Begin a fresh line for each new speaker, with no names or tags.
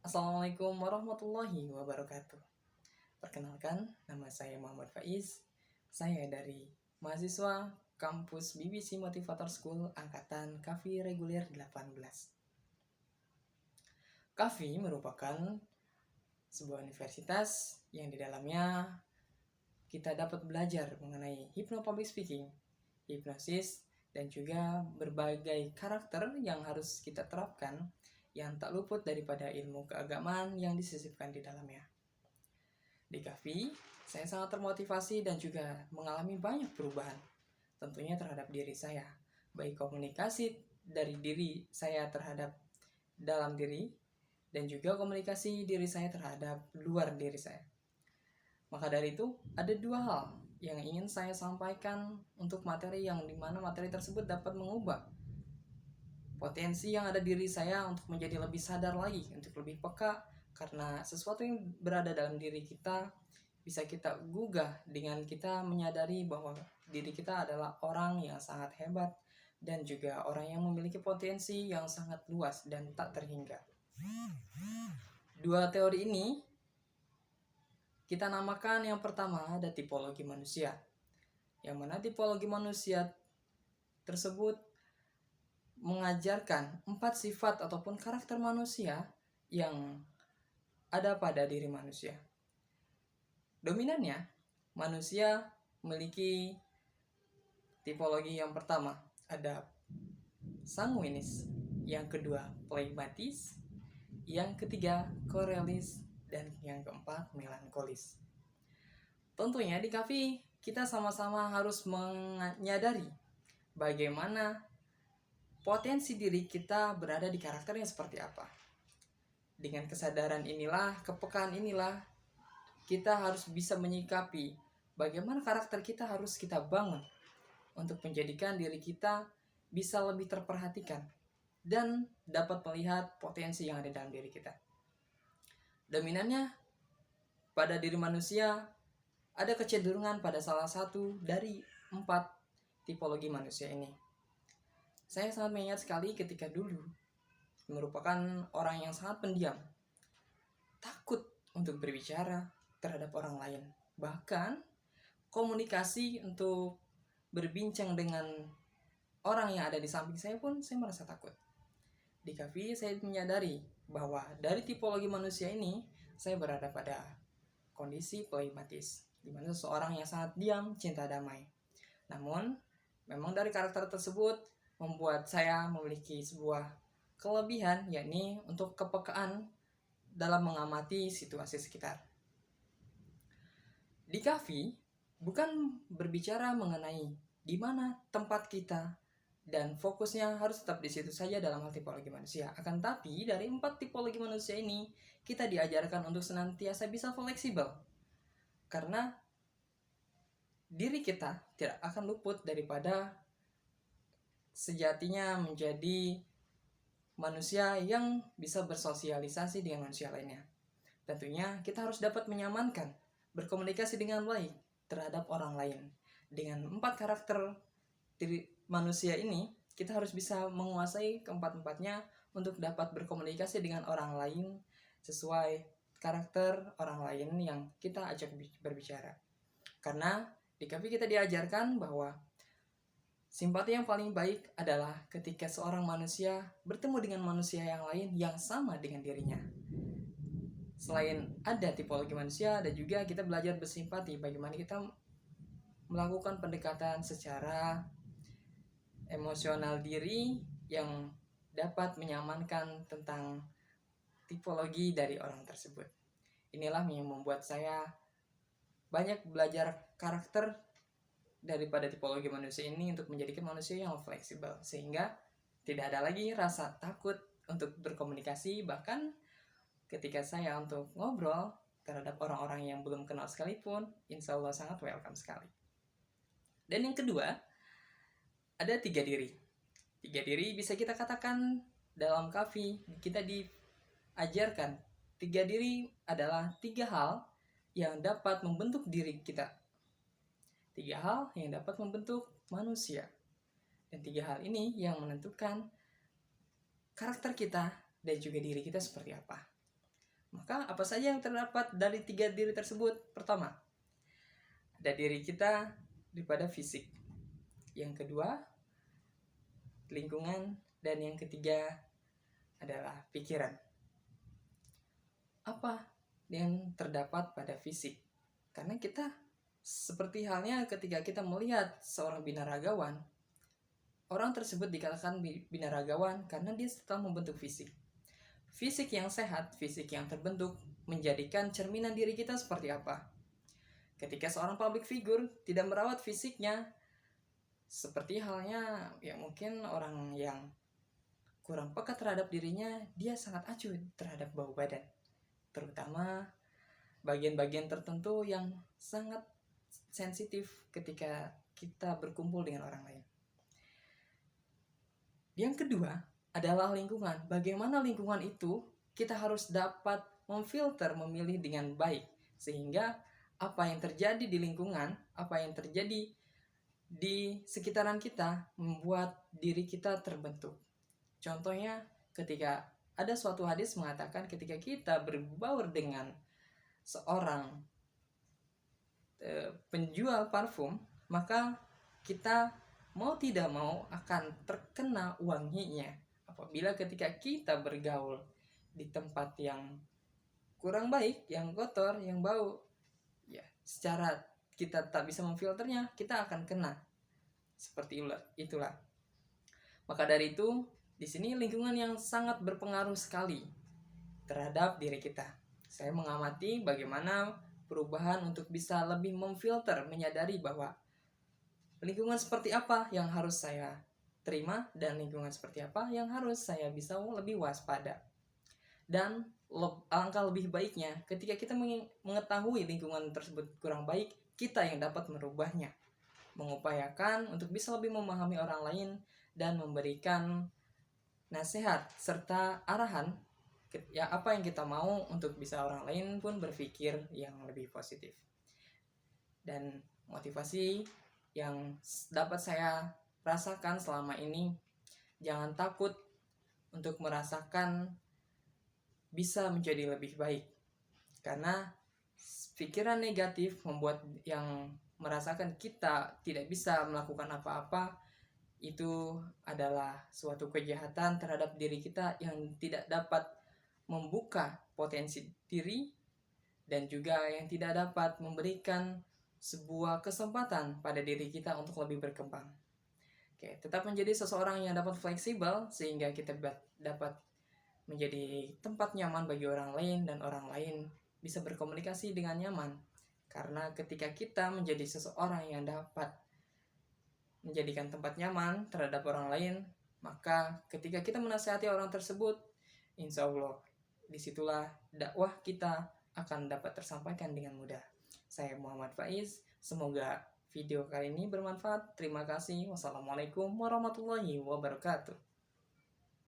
Assalamualaikum warahmatullahi wabarakatuh. Perkenalkan, nama saya Muhammad Faiz. Saya dari mahasiswa kampus BBC Motivator School angkatan KAFI reguler 18. KAFI merupakan sebuah universitas yang di dalamnya kita dapat belajar mengenai hypnopublic speaking, hipnosis, dan juga berbagai karakter yang harus kita terapkan yang tak luput daripada ilmu keagamaan yang disisipkan di dalamnya. Di KAFI, saya sangat termotivasi dan juga mengalami banyak perubahan, tentunya terhadap diri saya, baik komunikasi dari diri saya terhadap dalam diri, dan juga komunikasi diri saya terhadap luar diri saya. Maka dari itu, ada dua hal yang ingin saya sampaikan untuk materi yang dimana materi tersebut dapat mengubah potensi yang ada diri saya untuk menjadi lebih sadar lagi, untuk lebih peka, karena sesuatu yang berada dalam diri kita bisa kita gugah dengan kita menyadari bahwa diri kita adalah orang yang sangat hebat dan juga orang yang memiliki potensi yang sangat luas dan tak terhingga. Dua teori ini kita namakan yang pertama ada tipologi manusia, yang mana tipologi manusia tersebut mengajarkan 4 sifat ataupun karakter manusia yang ada pada diri manusia. Dominannya, manusia memiliki tipologi yang pertama ada sanguinis, yang kedua phlegmatis, yang ketiga korelis, dan yang keempat melankolis. Tentunya di KAFI kita sama-sama harus menyadari bagaimana potensi diri kita berada di karakter yang seperti apa. Dengan kesadaran inilah, kepekaan inilah, kita harus bisa menyikapi bagaimana karakter kita harus kita bangun untuk menjadikan diri kita bisa lebih terperhatikan dan dapat melihat potensi yang ada dalam diri kita. Dominannya pada diri manusia ada kecenderungan pada salah satu dari 4 tipologi manusia ini. Saya sangat mengingat sekali ketika dulu merupakan orang yang sangat pendiam, takut untuk berbicara terhadap orang lain, bahkan komunikasi untuk berbincang dengan orang yang ada di samping saya pun saya merasa takut. Di KAFI saya menyadari bahwa dari tipologi manusia ini saya berada pada kondisi phlegmatis, di mana seseorang yang sangat diam, cinta damai. Namun memang dari karakter tersebut membuat saya memiliki sebuah kelebihan, yakni untuk kepekaan dalam mengamati situasi sekitar. Di KAFI bukan berbicara mengenai di mana tempat kita dan fokusnya harus tetap di situ saja dalam hal tipologi manusia. Akan tapi dari 4 tipologi manusia ini kita diajarkan untuk senantiasa bisa fleksibel, karena diri kita tidak akan luput daripada sejatinya menjadi manusia yang bisa bersosialisasi dengan manusia lainnya. Tentunya kita harus dapat menyamankan, berkomunikasi dengan baik terhadap orang lain. Dengan 4 karakter diri manusia ini, kita harus bisa menguasai keempat-empatnya untuk dapat berkomunikasi dengan orang lain sesuai karakter orang lain yang kita ajak berbicara. Karena di KAFI kita diajarkan bahwa simpati yang paling baik adalah ketika seorang manusia bertemu dengan manusia yang lain yang sama dengan dirinya. Selain ada tipologi manusia, ada juga kita belajar bersimpati, bagaimana kita melakukan pendekatan secara emosional diri yang dapat menyamankan tentang tipologi dari orang tersebut. Inilah yang membuat saya banyak belajar karakter daripada tipologi manusia ini untuk menjadikan manusia yang fleksibel, sehingga tidak ada lagi rasa takut untuk berkomunikasi. Bahkan ketika saya untuk ngobrol terhadap orang-orang yang belum kenal sekalipun, insya Allah sangat welcome sekali. Dan yang kedua, ada 3 diri. 3 diri bisa kita katakan dalam KAFI kita diajarkan 3 diri adalah 3 hal yang dapat membentuk diri kita. 3 hal yang dapat membentuk manusia. Dan 3 hal ini yang menentukan karakter kita dan juga diri kita seperti apa. Maka apa saja yang terdapat dari 3 diri tersebut? Pertama, ada diri kita daripada fisik. Yang kedua, lingkungan. Dan yang ketiga adalah pikiran. Apa yang terdapat pada fisik? Karena kita seperti halnya ketika kita melihat seorang binaragawan, orang tersebut dikatakan binaragawan karena dia telah membentuk fisik. Fisik yang sehat, fisik yang terbentuk, menjadikan cerminan diri kita seperti apa. Ketika seorang public figure tidak merawat fisiknya, seperti halnya ya mungkin orang yang kurang peka terhadap dirinya, dia sangat acuh terhadap bau badan. Terutama bagian-bagian tertentu yang sangat sensitif ketika kita berkumpul dengan orang lain. Yang kedua adalah lingkungan. Bagaimana lingkungan itu kita harus dapat memfilter, memilih dengan baik. Sehingga apa yang terjadi di lingkungan, apa yang terjadi di sekitaran kita membuat diri kita terbentuk. Contohnya ketika ada suatu hadis mengatakan ketika kita berbaur dengan seorang penjual parfum, maka kita mau tidak mau akan terkena wanginya. Apabila ketika kita bergaul di tempat yang kurang baik, yang kotor, yang bau, ya secara kita tak bisa memfilternya, kita akan kena. Seperti itulah. Maka dari itu, di sini lingkungan yang sangat berpengaruh sekali terhadap diri kita. Saya mengamati bagaimana perubahan untuk bisa lebih memfilter, menyadari bahwa lingkungan seperti apa yang harus saya terima dan lingkungan seperti apa yang harus saya bisa lebih waspada. Dan alangkah lebih baiknya ketika kita mengetahui lingkungan tersebut kurang baik, kita yang dapat merubahnya, mengupayakan untuk bisa lebih memahami orang lain dan memberikan nasihat serta arahan ya apa yang kita mau untuk bisa orang lain pun berpikir yang lebih positif. Dan motivasi yang dapat saya rasakan selama ini, jangan takut untuk merasakan bisa menjadi lebih baik. Karena pikiran negatif membuat yang merasakan kita tidak bisa melakukan apa-apa, itu adalah suatu kejahatan terhadap diri kita yang tidak dapat membuka potensi diri dan juga yang tidak dapat memberikan sebuah kesempatan pada diri kita untuk lebih berkembang. Oke, tetap menjadi seseorang yang dapat fleksibel sehingga kita dapat menjadi tempat nyaman bagi orang lain dan orang lain bisa berkomunikasi dengan nyaman. Karena ketika kita menjadi seseorang yang dapat menjadikan tempat nyaman terhadap orang lain, maka ketika kita menasihati orang tersebut, insya Allah disitulah dakwah kita akan dapat tersampaikan dengan mudah. Saya Muhammad Faiz, semoga video kali ini bermanfaat. Terima kasih. Wassalamualaikum warahmatullahi wabarakatuh.